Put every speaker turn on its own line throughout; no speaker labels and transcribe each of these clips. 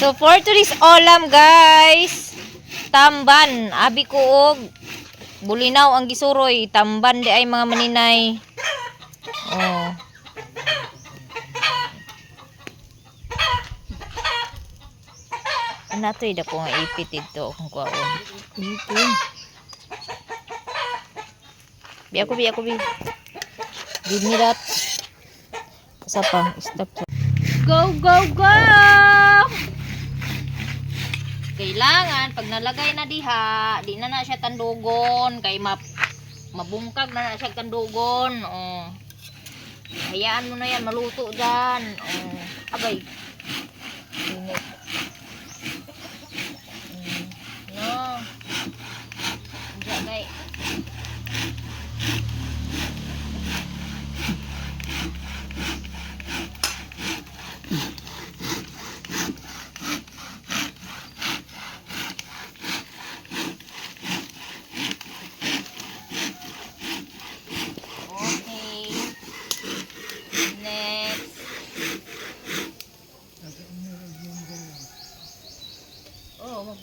So for today's ulam guys, tamban, abi ko og bulinaw ang gisuroy, tamban di ay mga maninay. Oh. Anatoy da ko nga ipit dito kung kuwaon. Ito. Bi ako bi. Give me that. Isa pa, stop. Go, go, go! Kailangan, pag nalagay na diha, di na siya tandugon. Kay mabungkag na siya tandugon. Oh. Hayaan mo na yan, maluto dyan. Oh. Abay. Init. No. Diyan, guys.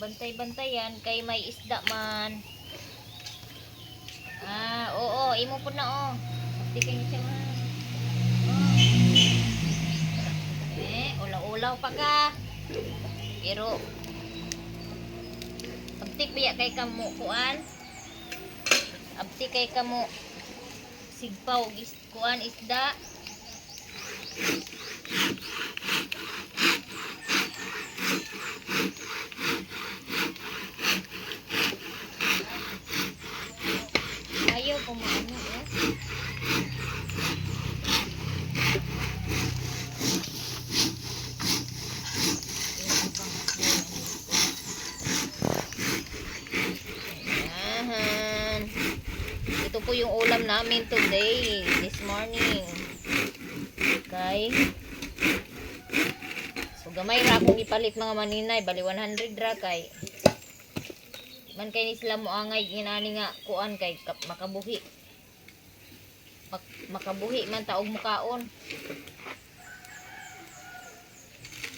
Bantay-bantayan kay may isda man. Oo, imo po na oh. Di kayo siya man. Ulaw-ulaw pa ka. Pero abtik biya kay kamo kuan. Abtik kay kamo sigpaw kuan isda. Ayaw kumaano eh. Ayan. Ito po yung ulam namin today, this morning. Okay. So gamay ra akong ipalit mga maninay, bali 100 ra kay man kay ni sila mo angay ginani nga kuan kay makabuhi. Makabuhi man taog mukaon.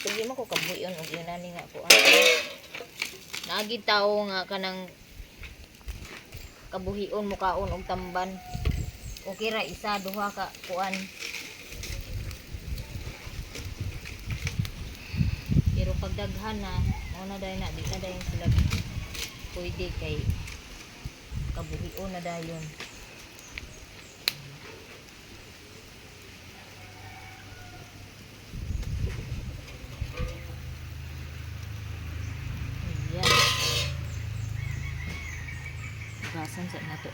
Sige mo ko kabuyon og ginani nga kuan. Naagi tao nga kanang kabuhion mukaon og tamban. Okay ra isa duha ka kuan. Pero pagdaghan na mao na dai na di na dai sila pwede kay kabuhion na dayon. Ayan. Gasan sa nato.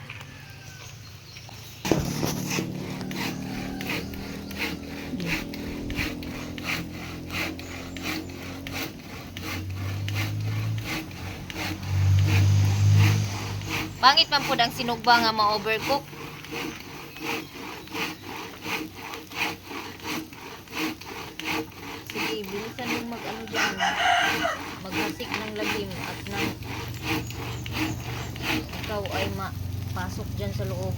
Bangit man po ang sinugba nga ma-overcook. Sige, bilisan yung mag-ano dyan. Maghasik ng labim at nang ikaw ay mapasok dyan sa loob.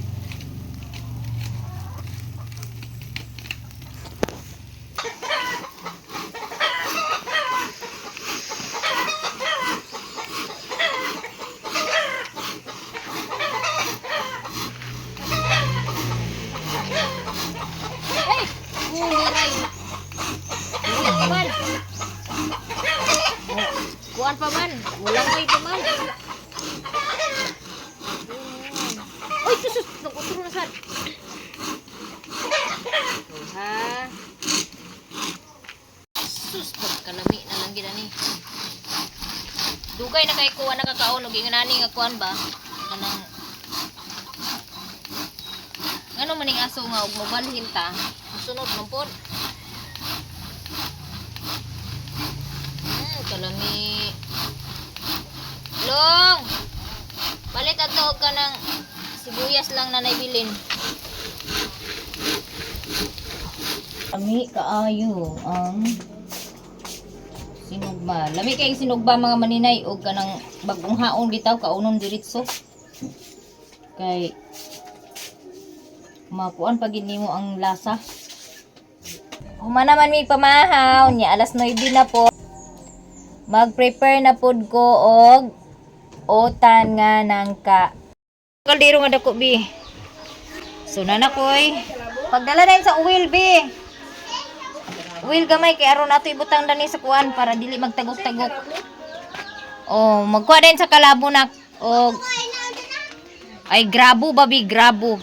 Kuan pa man, walang way pa man. Oy, sus, nagutro na sad. Ha. Sus, pagkalami na lang gid ani. Dugay na kay kuan nakakaon og inganani nga kuan ba? Kanang ngano maning aso nga og mobalhin ta. Sunod man pod. Kalami. Long. Balik ato ka ng sibuyas lang na naibilin. Lami kaayo ang sinugba. Lami kay sinugba mga maninay og kanang bagong haon bitaw kaunon diretso. Kay makuan pag nimo ang lasa. Humana man mi pamahaw nya alas 9 na po. Mag-prepare na pud ko og otan nga nangka. Kaldero nga dako bi. So nanakoy, pagdala na yun sa uwil bi. Uwil gamay kay aron ato ibutang dani sa kuan para dili magtagok-tagok. Oh, magkuha din sa kalabo na og ay grabo babi, grabo.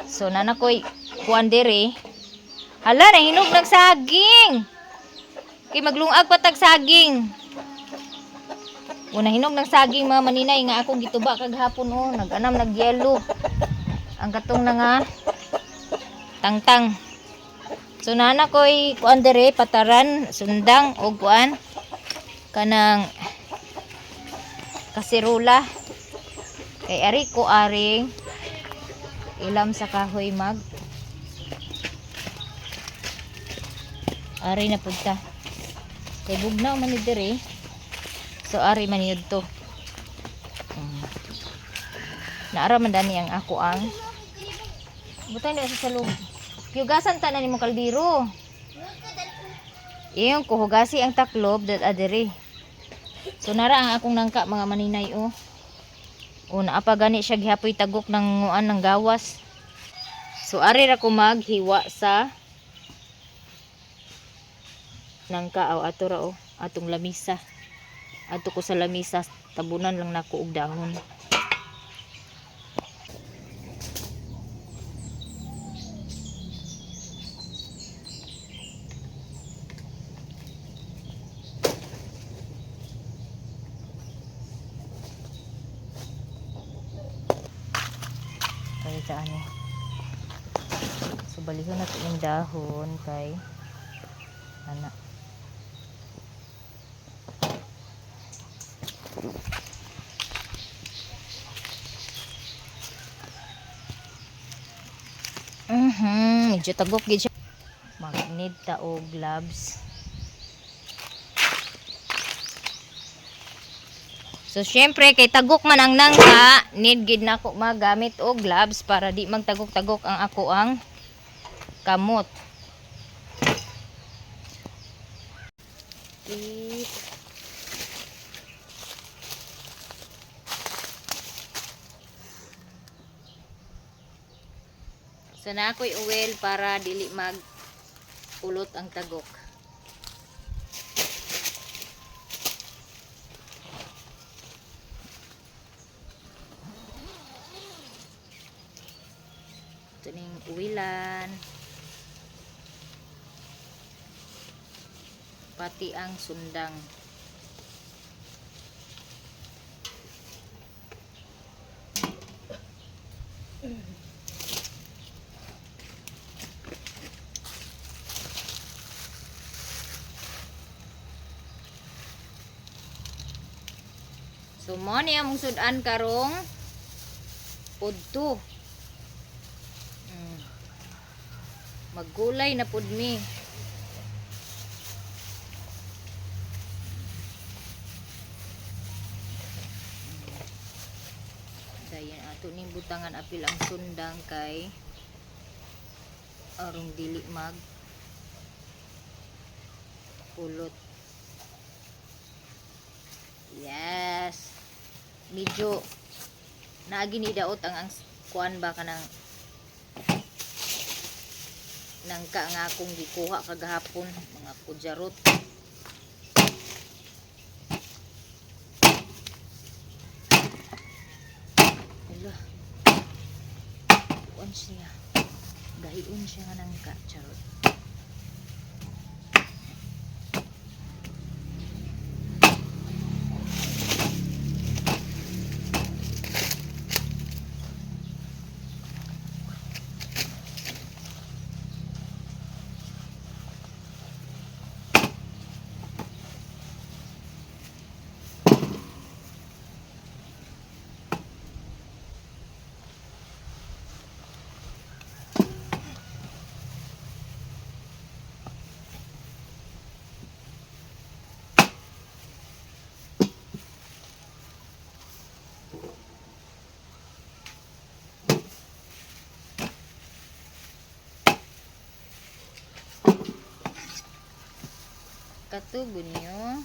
So nanakoy kuan dere. Hala na hinog ng saging. Kay maglungag pa tag saging. Una hinog ng saging mga maninay nga akong gituba kaghapon oh, nag-anam nag-yellow. Ang katong na nga tangtang. So nana koy kuan dere pataran sundang og kuan kanang kaserola. Kay ari ko aring ilam sa kahoy mag ari na punta. Kay bugnaw man ni dere. So ari man yun to. Naara man dani ang ako ang butang na sa salog. Hugasan ta na nimo kaldero. Iyon ko hugasi ang taklob dat adere. So nara ang akong nangka mga maninay oh. O naapa gani siya gihapoy tagok ng nguan ng gawas. So ari ra ko maghiwa sa nangka aw ato ra oh atong lamisa. Ato ko sa lamisa tabunan lang nako og dahon. Kay ta ani. So balihon nato yung dahon kay ana. Medyo tagok gid siya. Mag-need ta og gloves. So syempre kay tagok man ang nangka, need gid nako magamit og gloves para di magtagok-tagok ang ako ang kamot. So na ako'y oil para dili mag ulot ang tagok. Ito ning uwilan. Pati ang sundang. So mo niya mong sudan karong pudto. Maggulay na pud mi. Dayan ato ning butangan apil ang sundang kay arong dili mag pulot. Yes. Medyo naagi ni daot ang kuan ba kanang nangka nga akong gikuha kagahapon mga kujarot. Hello. Kuan siya. Gahiun siya nga nangka charot. Katubon nyo.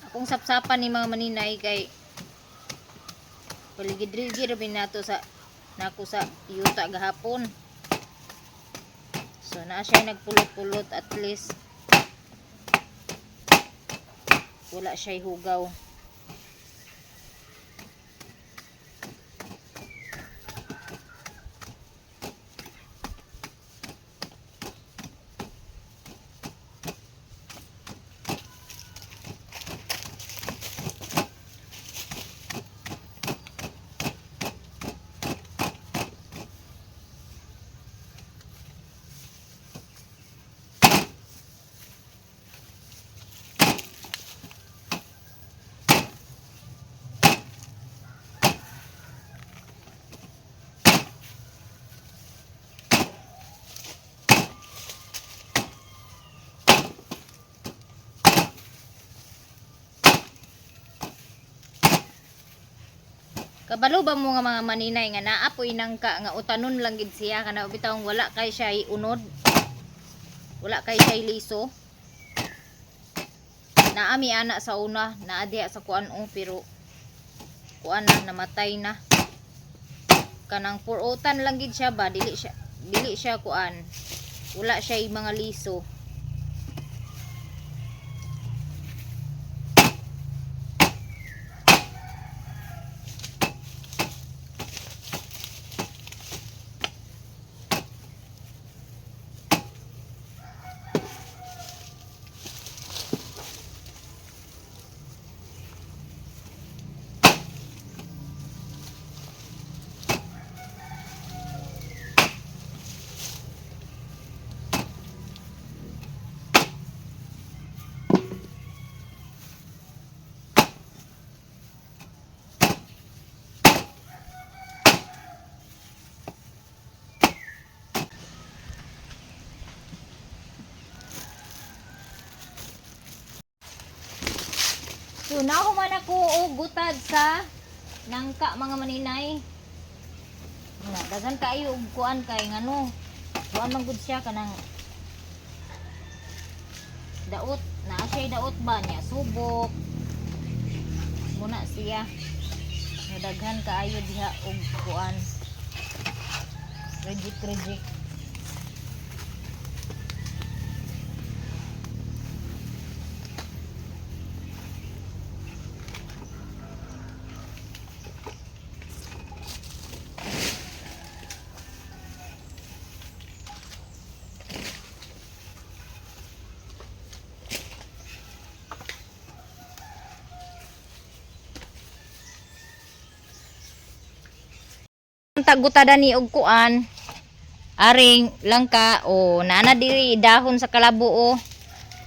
Akong sapsapan ni mga maninay kay paligid-ligid rin nato sa nako sa yuta gahapon. So naa siya nagpulot-pulot, at least wala siya hugaw. Kabalo ba mo nga mga maninay nga naapoy nangka nga utanon lang gid siya kana bitawng wala kay siya unod. Wala kay siya liso. Naami ana sa una, naa diha sa kuan pero kuan na namatay na. Kanang purutan lang gid siya ba, dili siya kuan. Wala siya mga liso. So nahuman ako og gutad sa nangka mga maninay. Daghan kaayo og kuan kay ngano. Kuan man gud siya kanang daot, naa siya daot ba niya subok. Muna siya. Daghan kaayo diha og kuan. Reject. Tagutada ni og kuan aring langka o naana diri dahon sa kalabo o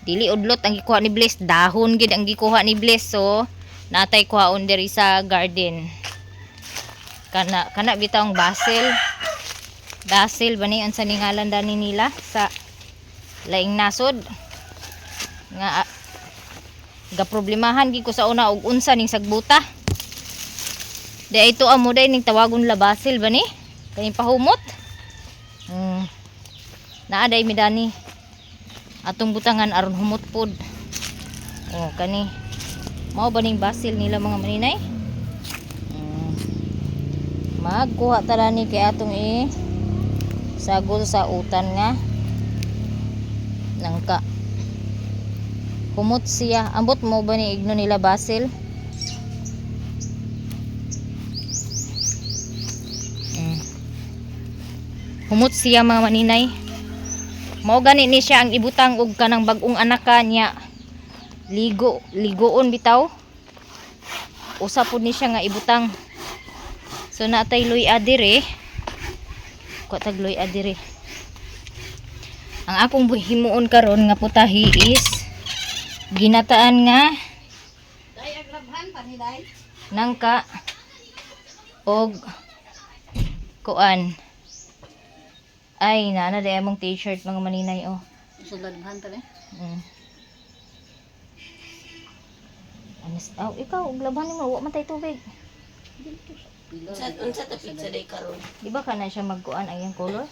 dili udlot ang gikuha ni Bliss, dahon gid ang gikuha ni Bliss. So natay kuhaon diri sa garden kana bitawng basil ba ni unsa ni ngalan dani nila sa laing nasod nga gaproblemahan gid ko sa una og unsa ning sagbuta. Di ito amo day ning tawagon la basil ba ni? Kani pahumot. Naa day midani. Atong butangan aron humot pod. Oh, kani. Mao ba ning basil nila mga maninay? Magkuha ta ni kay atong sagol sa utan nga nangka. Humot siya. Ambot mo ba ni igno nila basil? Humot siya mga maninay. Mao gani ni siya ang ibutang og kanang bag-ong anak niya. Ligoon bitaw. Usa pud ni siya nga ibutang. So natay luya dire. Tag luya dire. Ang akong himuon karon nga putahi is ginataan nga nangka og kuan. Ay, nana day among t-shirt mga maninay oh.
Sulaghan ta ni.
Anas, ikaw og laban mo wa man tay tubig.
Unsa ta pizza day karon?
Di ba kana siya magkuan ang iyang color?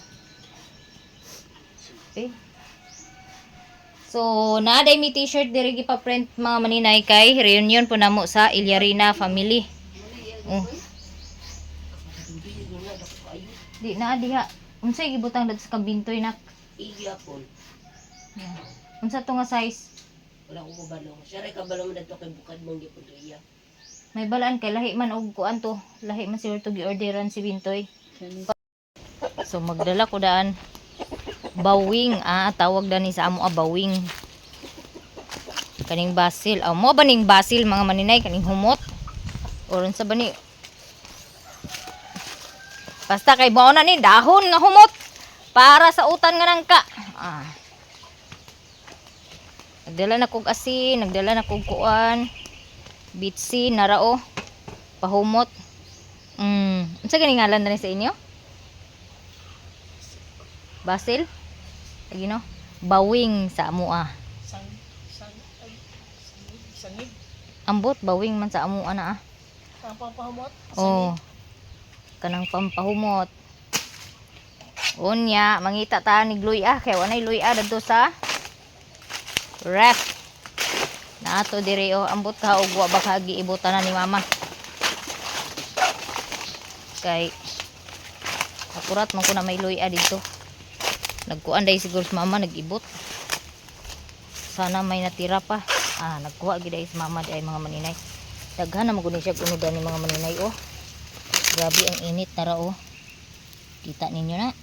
So, naaday mi t-shirt diri gipa-print mga maninay kay reunion po namo sa Ilyarina family. Di na diha. Unsay gibutang dad sa kabintoy nak?
Iyapon.
Unsa to nga size?
Wala ko kabalo. Siya ray kabalo mo dito kay bukad mong gipon to iya.
May balaan kay lahi man og kuan to. Lahi man siguro to gi-orderan si Bintoy. So magdala ko daan bawing, tawag dani sa amo bawing. Kaning basil. Mo ba ning basil mga maninay kaning humot? Oron sa bani. Basta kay bao na ni dahon nga humot para sa utan nga nangka. Nagdala na kog asin, nagdala na kog kuan, bitsi, narao, pahumot. Unsa gani ngalan dani sa inyo? Basil? Lagi no? Bawing sa amo
Sangid.
Ambot bawing man sa amo na
Pampahumot.
Oh. Kanang pampahumot. Unya, mangita ta ni luya kay wanay luya dadto sa ref. Nato diri ambot ka og wa ba ka giibutan na ni mama. Kay akurat man ko na may luya dito. Nagkuan day siguro si mama nagibot. Sana may natira pa. Nagkuha gid ay si mama di ay mga maninay. Daghan na maguni siya unudan ni mga maninay Grabe ang init tara Kita ninyo na.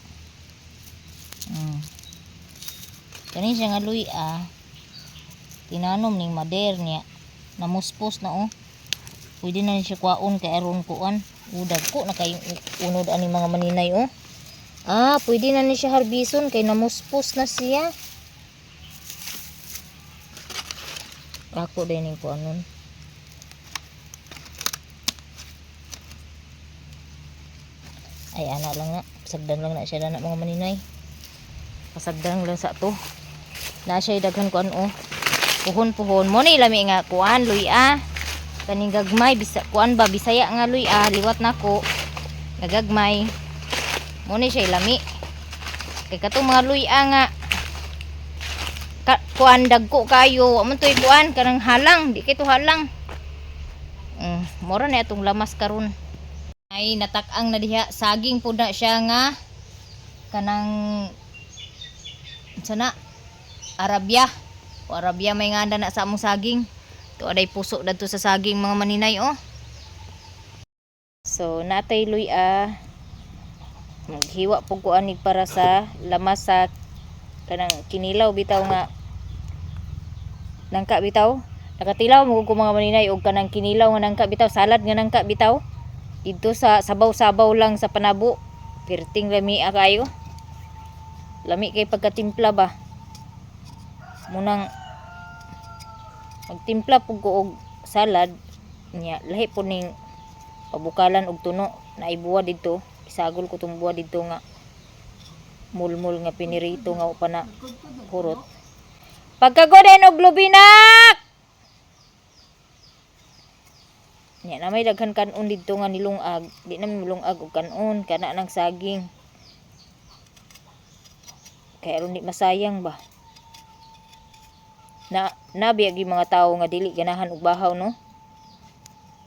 Kani siya nga luya. Tinanom ning mader niya. Namuspos na Pwede na siya kwaon kay aron kuan. Udag ko na kayong unod ani mga maninay pwede na ni siya harbison kay namuspos na siya. Ako din ning kuanon. Ay ana lang na. Pasagdan lang na siya na mga maninay. Pasagdan lang sa to. Na siya daghan kuan Puhon-puhon mo ni lami nga kuan luya. Kaning gagmay kuan ba Bisaya nga luya liwat nako. Nagagmay. Mo ni siya lami. Kay katong mga luya nga kuan dagko kayo, wa man toy kuan kanang halang, di kay to halang. Mora na atong lamas karon. Ay natak-ang na diha saging pud na siya nga kanang sana Arabia. O Arabia may nganda na sa among saging. To aday puso dadto sa saging mga maninay So natay luya. Maghiwa pug ko anig para sa lamas sa kanang kinilaw bitaw nga nangka bitaw. Nakatilaw mo ko mga maninay og kanang kinilaw nga nangka bitaw, salad nga nangka bitaw. Dito sa sabaw-sabaw lang sa panabo. Perting lami kayo. Lami kay pagkatimpla ba. Munang magtimpla pug ko og salad nya lahi po ning pabukalan og tuno na ibuwa dito. Isagol ko tong buwa dito nga mulmul nga pinirito nga upa na kurot. Pagkagoden og lubinak. Nya na may daghan kanon dito nga nilungag. Di na may milungag og kanon kana nang saging. Kaya aron di masayang ba. Nabiyag yung mga tao nga dili ganahan og bahaw no.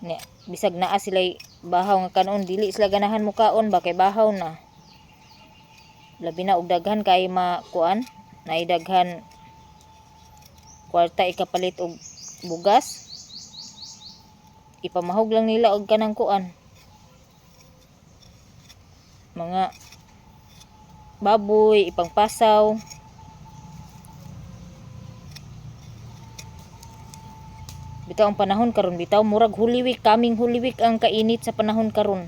Nya bisag naa sila bahaw nga kanon dili sila ganahan mo kaon ba kay bahaw na. Labi na og daghan kay makuan, naay daghan kwarta ikapalit og bugas. Ipamahog lang nila og kanang kuan. Mga baboy, ipangpasaw. Bitaw ang panahon karon, bitaw murag Holy Week, kaming Holy Week ang kainit sa panahon karon.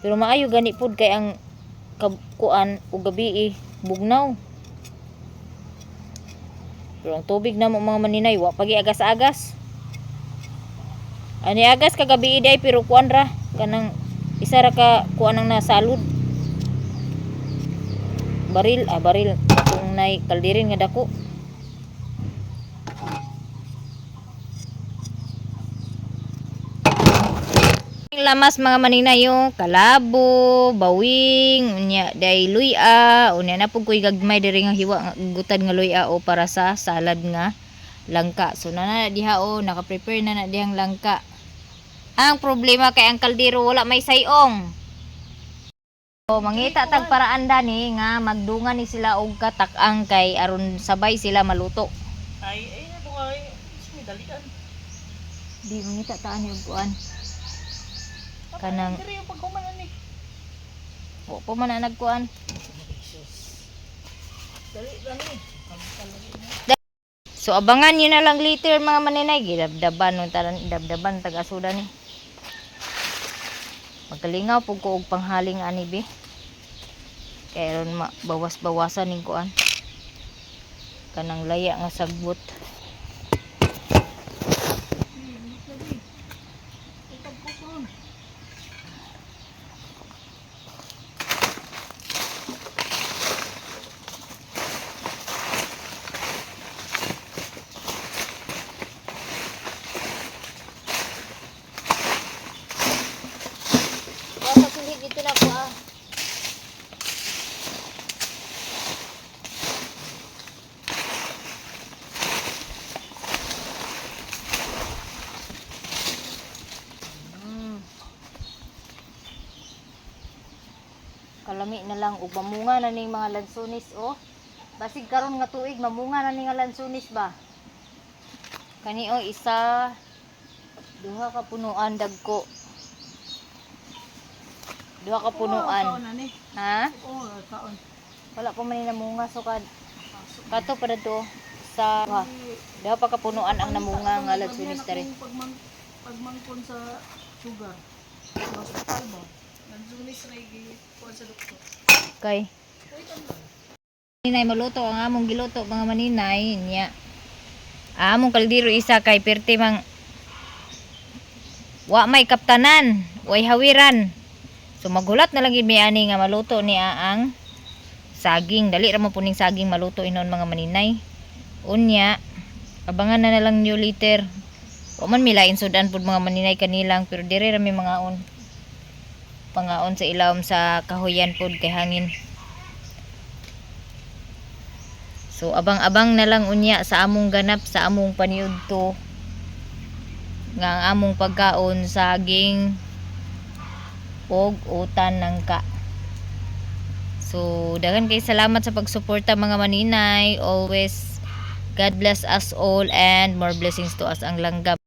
Pero maayo gani pod kay ang kuan ug gabi bugnaw. Pero ang tubig na mo mga maninay wa pagi agas-agas. Ani agas kagabi day pero kuan ra kanang isa ra ka kuan ang nasalud. Baril kung nay kaldirin nga dako. Lamas mga maninayo, kalabo, bawing, unya day luya, unya na pug koy gagmay diri nga hiwa nga gutad nga luya o para sa salad nga langka. So na diha o naka-prepare na dihang langka. Ang problema kay ang kaldero wala may sayong. So mangita tag paraan dani nga magdungan ni sila og katak-ang kay aron sabay sila maluto.
Ay na to ay. Dalian.
Di mangita taan ni og kuan. Kanang
Dire yung pagkumanan ni.
wa pa man na nagkuan.
Dali gani.
So abangan niyo na lang later mga maninay, gidabdaban no taran dabdaban tag asuda ni. Magkalingaw pug ko og panghaling ani be. Kay ron bawas-bawasan ning kuan. Kanang laya nga sagbot. Dito na ko ah. Kalami na lang ug mamunga na ning mga lansunis oh. Basig karon nga tuig mamunga na ning lansunis ba. Kani oh isa duha ka punuan dagko. Duha ka punuan. Ha?
Oo, kaon.
Wala pa man namunga so kato para to sa duha pa ka punuan ang namunga nga lansunis diri.
Pagmangkon sa sugar. Hospital ba? Lansunis na kuan sa doktor.
Okay. Maninay maluto ang among giluto mga maninay niya. Among kaldero isa kay perti mang wa may kaptanan, way hawiran. So maghulat na lang gid may ani nga maluto niya ang saging. Dali ra mo puning saging maluto inon mga maninay. Unya, abangan na lang niyo later. Wa man milain sudan pud mga maninay kanilang pero dire ra may mga pangaon sa ilawom sa kahoyan pud kay hangin. So abang-abang na lang unya sa among ganap sa among paniudto nga ang among pagkaon saging og utan nangka. So daghan kay salamat sa pagsuporta mga maninay. Always God bless us all and more blessings to us ang langgam.